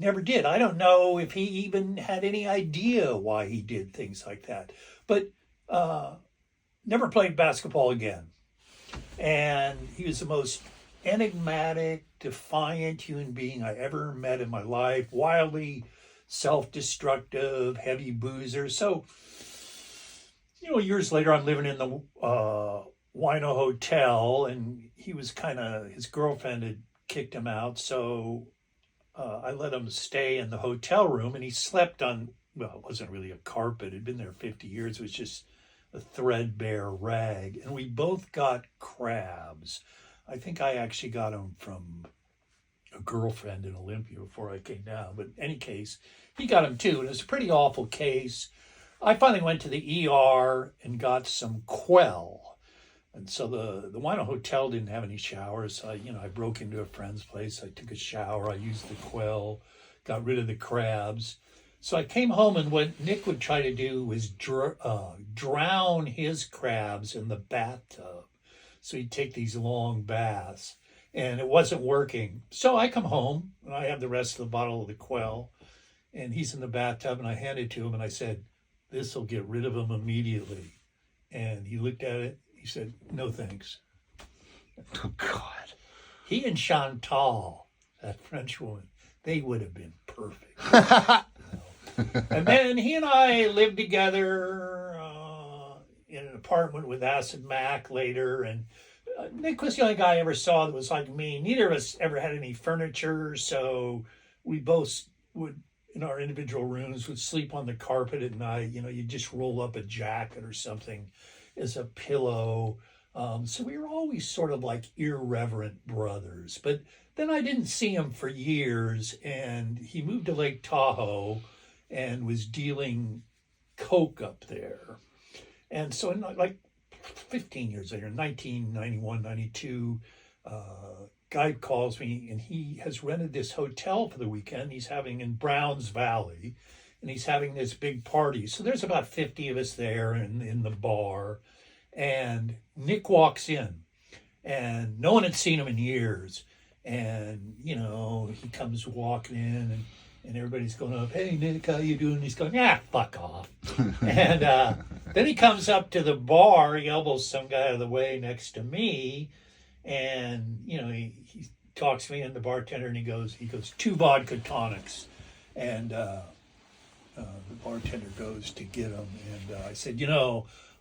never did. I don't know if he even had any idea why he did things like that. But uh, never played basketball again. And he was the most enigmatic, defiant human being I ever met in my life. Wildly self-destructive, heavy boozer. So, years later, I'm living in the Wino Hotel, and he was his girlfriend had kicked him out. So I let him stay in the hotel room, and he slept on, well, it wasn't really a carpet. It had been there 50 years. It was just a threadbare rag. And we both got crabs. I think I actually got them from a girlfriend in Olympia before I came down. But in any case, he got them too. And it was a pretty awful case. I finally went to the ER and got some Quell. And so the Wino Hotel didn't have any showers. I broke into a friend's place. I took a shower. I used the Quell, got rid of the crabs. So I came home, and what Nick would try to do was drown his crabs in the bathtub. So he'd take these long baths, and it wasn't working. So I come home, and I have the rest of the bottle of the Quell, and he's in the bathtub, and I hand it to him, and I said, "This will get rid of him immediately." And he looked at it. He said, "No, thanks." Oh, God. He and Chantal, that French woman, they would have been perfect. And then he and I lived together in an apartment with Acid Mac later. And Nick was the only guy I ever saw that was like me. Neither of us ever had any furniture. So we both would, in our individual rooms, would sleep on the carpet at night. You just roll up a jacket or something as a pillow. So we were always sort of like irreverent brothers. But then I didn't see him for years, and he moved to Lake Tahoe and was dealing coke up there. And so in like 15 years later, 1991, 92, guy calls me, and he has rented this hotel for the weekend. He's having in Browns Valley, and he's having this big party. So there's about 50 of us there in the bar. And Nick walks in, and no one had seen him in years. And, he comes walking in, and everybody's going up, "Hey, Nick, how you doing?" He's going, fuck off." And then he comes up to the bar. He elbows some guy out of the way next to me. And, he talks to me and the bartender, and he goes, "2 vodka tonics." And the bartender goes to get them. And I said,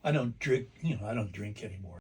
I don't drink anymore.